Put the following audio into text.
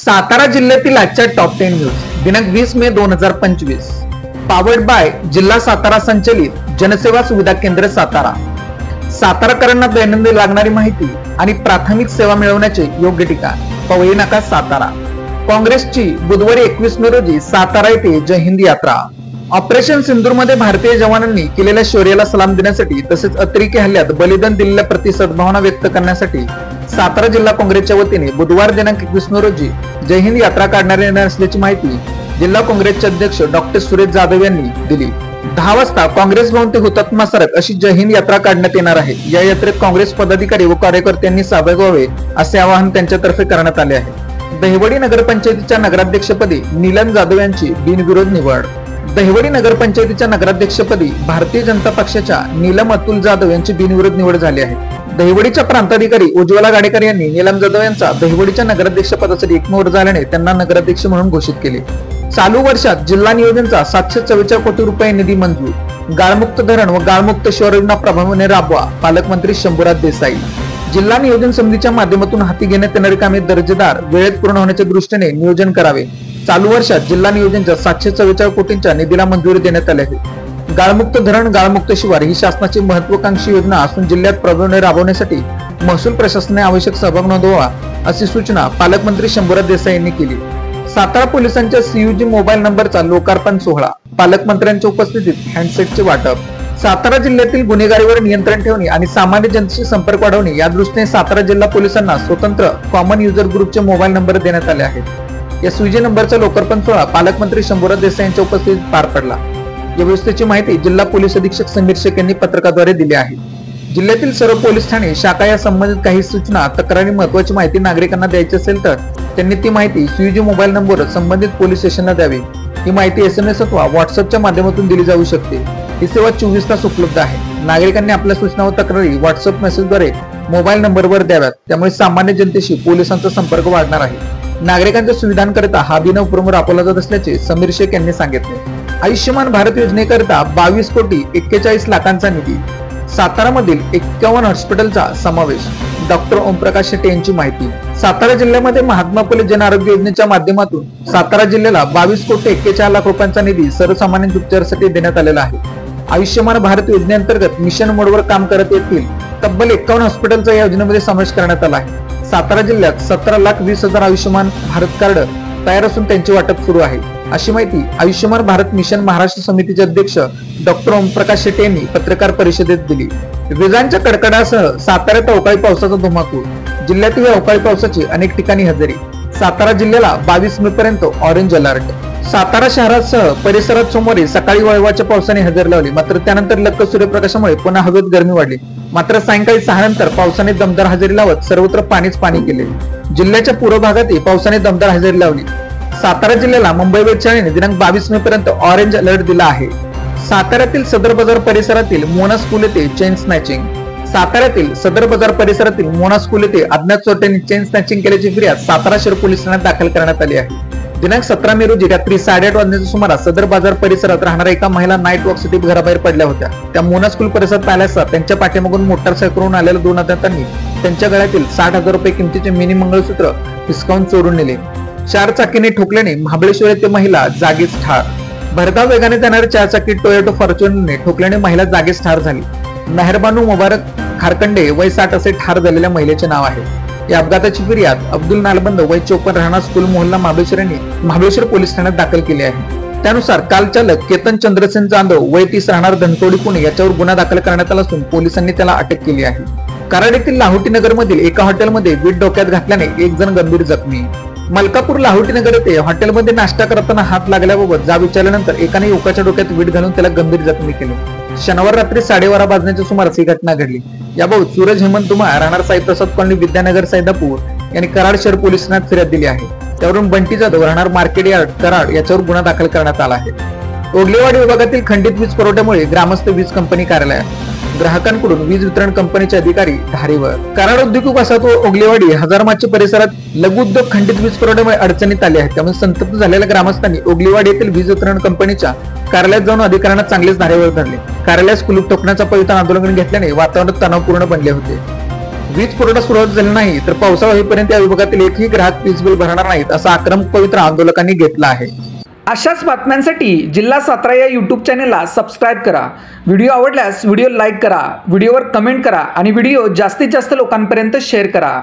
सातारा जिल्ह्यातील आजच्या top 10 news दिनांक 20 मे 2025 पावर्ड बाय जिल्हा सातारा संचलित जनसेवा सुविधा केंद्र सातारा। साताराकरांना दैनंदिन लागणारी माहिती आणि प्राथमिक सेवा मिळवण्याचे योग्य ठिकाण पवई नाका सातारा। काँग्रेसची बुधवारी 21 मे रोजी सातारा येथे जय हिंद यात्रा। ऑपरेशन सिंदूर मध्ये भारतीय जवानांनी केलेल्या शौर्याला सलाम देण्यासाठी तसेच अतिरेकी हल्ल्यात बलिदान दिलेल्या प्रति सद्भावना व्यक्त करण्यासाठी सातारा जिल्हा काँग्रेसच्या वतीने बुधवार दिनांक 21 मे रोजी जय हिंद यात्रा काढण्यात येणार असल्याची माहिती जिल्हा काँग्रेसचे अध्यक्ष डॉक्टर सुरेश जाधव यांनी दिली। 10 वाजता काँग्रेस भवन ते हुतात्मा स्मारक अशी जय हिंद यात्रा काढण्यात येणार आहे। या यात्रेत काँग्रेस पदाधिकारी व कार्यकर्त्यांनी सहभागी व्हावे असे आवाहन त्यांच्यातर्फे करण्यात आले आहे। दहिवडी नगरपंचायतीच्या नगराध्यक्षपदी नीलम जाधव यांची बिनविरोध निवड। दहिवडी नगरपंचायतीच्या नगराध्यक्षपदी भारतीय जनता पक्षाच्या नीलम अतुल जाधव यांची बिनविरोध निवड झाली आहे। दहिवडीच्या प्रांताधिकारी उज्ज्वला गाडेकर यांनी नीलम जाधव यांचा दहिवडीच्या नगराध्यक्ष पदासाठी एकमत झाल्याने त्यांना नगराध्यक्ष म्हणून घोषित केले। चालू वर्षात जिल्हा नियोजनचा 744 कोटी रुपये निधी मंजूर। गाळमुक्त धरण व गाळमुक्त शहर योजना प्रभावीपणे राबवा, पालकमंत्री शंभूराज देसाई। जिल्हा नियोजन समितीच्या माध्यमातून हाती घेण्यात येणारी कामे दर्जेदार वेळेत पूर्ण होण्याच्या दृष्टीने नियोजन करावे। चालू वर्षात जिल्हा नियोजनच्या 744 कोटींच्या निधीला मंजुरी देण्यात आली आहे। गाळमुक्त धरण गाळमुक्त शिवार ही शासनाची महत्वाकांक्षी योजना असून जिल्ह्यात प्रभावीपणे राबवण्यासाठी महसूल प्रशासनाने आवश्यक सहभाग नोंदवावा अशी सूचना पालकमंत्री शंभूराज देसाई यांनी केली। सातारा पोलिसांच्या सीयूजी मोबाईल नंबरचा लोकार्पण सोहळा, पालकमंत्र्यांच्या उपस्थितीत हँडसेटचे वाटप। सातारा जिल्ह्यातील गुन्हेगारीवर नियंत्रण ठेवणे आणि सामान्य जनतेशी संपर्क वाढवणे या दृष्टीने सातारा जिल्हा पोलिसांना स्वतंत्र कॉमन युजर ग्रुपचे मोबाईल नंबर देण्यात आले आहेत। या सीयूजी नंबरचा लोकार्पण सोहळा पालकमंत्री शंभूराज देसाई यांच्या उपस्थितीत पार पडला। या व्यवस्थेची माहिती जिल्हा पोलीस अधीक्षक समीर शेख यांनी पत्रकाद्वारे दिली आहे। जिल्ह्यातील सर्व पोलीस ठाणे शाखा या संबंधित काही सूचना तक्रारी महत्वाची माहिती नागरिकांना द्यायची असेल तर त्यांनी ती माहिती सीयूजी मोबाईल नंबर संबंधित पोलीस स्टेशनला द्यावी। ही माहिती SMS अथवा व्हॉट्सअपच्या माध्यमातून दिली जाऊ शकते। ही सेवा 24 तास उपलब्ध आहे। नागरिकांनी आपल्या सूचना व तक्रारी व्हॉट्सअप मेसेजद्वारे मोबाईल नंबरवर द्याव्यात, त्यामुळे सामान्य जनतेशी पोलिसांचा संपर्क वाढणार आहे। नागरिकांच्या सुविधांकरिता हा अभिनव उपक्रम राबवला जात असल्याचे समीर शेख यांनी सांगितले। आयुष्यमान भारत योजनेकरिता 22 कोटी 41 लाखांचा निधी। सातारामधील 51 हॉस्पिटलचा समावेश। डॉक्टर ओमप्रकाश शेट्टे यांची माहिती। सातारा जिल्ह्यामध्ये महात्मा फुले जन आरोग्य योजनेच्या माध्यमातून सातारा जिल्ह्याला 22 कोटी 41 लाख रुपयांचा निधी सर्वसामान्य उपचारासाठी देण्यात आलेला आहे। आयुष्यमान भारत योजनेअंतर्गत मिशन मोडवर काम करत येथील तब्बल 51 हॉस्पिटलचा या योजनेमध्ये समावेश करण्यात आला आहे। सातारा जिल्ह्यात 17,20,000 आयुष्यमान भारत कार्ड तयार असून त्यांचे वाटप सुरू आहे अशी माहिती आयुष्यमान भारत मिशन महाराष्ट्र समितीचे अध्यक्ष डॉक्टर ओमप्रकाश शेट्टे यांनी पत्रकार परिषदेत दिली। विजांच्या कडकडासह साताऱ्यात अवकाळी पावसाचा धुमाकूळ। जिल्ह्यातील अवकाळी पावसाची अनेक ठिकाणी हजेरी। सातारा जिल्ह्याला 22 मे पर्यंत ऑरेंज अलर्ट। सातारा शहरासह परिसरात सोमवारी सकाळी वळवाच्या पावसाने हजेरी लावली, मात्र त्यानंतर लक्क सूर्यप्रकाशामुळे पुन्हा हवेत गरमी वाढली। मात्र सायंकाळी 6 नंतर पावसाने दमदार हजेरी लावत सर्वत्र पाणीच पाणी केले। जिल्ह्याच्या पूर्व भागातही पावसाने दमदार हजेरी लावली। सातारा जिल्ह्याला मुंबई वेधशाळेने दिनांक 22 मे पर्यंत ऑरेंज अलर्ट दिला आहे। साताऱ्यातील सदर बाजार परिसरातील मोना स्कूल येथे चेन स्नॅचिंग। साताऱ्यातील सदर बाजार परिसरातील मोना स्कूल येथे अज्ञात चोरट्यांनी चेन स्नॅचिंग केल्याची फिर्याद सातारा शहर पोलीस ठाण्यात दाखल करण्यात आली आहे। दिनांक 17 मे रोजी रात्री 8:30 वाजण्याच्या सुमारास सदर बाजार परिसरात राहणाऱ्या एका महिला नाईट वॉकसाठी घराबाहेर पडल्या होत्या। त्या मोना स्कूल परिसरात पाहिल्या असता त्यांच्या पाठीमागून मोटारसायकलवरून आलेल्या 2 अज्ञातांनी त्यांच्या गळ्यातील 60,000 रुपये किमतीचे मिनी मंगळसूत्र हिसकावून चोरून नेले। 4 चाकीने ठोकल्याने महाबळेश्वर येथे महिला जागीच ठार। भरधाव वेगाने जाणाऱ्या 4 चाकी टोयोटा फॉर्च्युनरने ठोकल्याने महिला जागीच ठार झाली। मेहरबानू मुबारक खारकंडे वय 60 असे ठार झालेल्या महिलेचे नाव आहे। या अपघाताची फिर्याद अब्दुल नालबंद वय 54 राहणार स्कूल मोहल्ला महाबळेश्वर यांनी महाबळेश्वर पोलीस ठाण्यात दाखल केली आहे। त्यानुसार काल चालक केतन चंद्रसेन जाधव वय 30 राहणार धनकवडी पुणे याच्यावर गुन्हा दाखल करण्यात आला असून पोलिसांनी त्याला अटक केली आहे। कराड येथील लाहोटी नगर मधील एका हॉटेलमध्ये वीट डोक्यात घातल्याने एक जण गंभीर जखमी। मलकापूर लाहोटी नगर येथे हॉटेलमध्ये नाश्ता करताना हात लागल्याबाबत जाब विचारल्यानंतर एकाने युवकाच्या डोक्यात वीट घालून त्याला गंभीर जखमी केले। शनिवार रात्री 12:30 वाजण्याच्या सुमारास ही घटना घडली। याबाबत सूरज हेमंत धुमाळ राहणार साईप्रसाद कॉलनी विद्यानगर सैदापूर यांनी कराड शहर पोलीस ठाण्यात फिर्याद दिली आहे। त्यावरून बंटी जाधव राहणार मार्केट यार्ड कराड याच्यावर गुन्हा दाखल करण्यात आला आहे। ओगलेवाडी विभागातील खंडित वीज पुरवठ्यामुळे ग्रामस्थ वीज कंपनी कार्यालयात ग्राहकांकडून वीज वितरण कंपनीचे अधिकारी धारीवर। कराड औद्योगिक वसाहत व ओगलेवाडी हजारमाची परिसरात लघु उद्योग खंडित वीज पुरवठ्यामुळे अडचणीत आले आहेत। त्यामुळे संतप्त झालेल्या ग्रामस्थांनी ओगलेवाडी येथील वीज वितरण कंपनीच्या कार्यालयात जाऊन अधिकाऱ्यांना चांगलेच धारेवर धरले। कार्यालयास कुलूप ठोकण्याचा पवित्र आंदोलन घेतल्याने वातावरण तणावपूर्ण बनले होते। वीज पुरवठा सुरू झाला नाही तर पावसाळा होईपर्यंत या विभागातील एकही ग्राहक वीज बिल भरणार नाहीत असा आक्रमक पवित्रा आंदोलकांनी घेतला आहे। अशाच बातम्यांसाठी जिल्हा सातारा या यूट्यूब चॅनेलला सबस्क्राईब करा। व्हिडिओ आवडल्यास व्हिडिओ लाईक करा, व्हिडिओवर कमेंट करा आणि व्हिडिओ जास्तीत जास्त लोकांपर्यंत शेअर करा।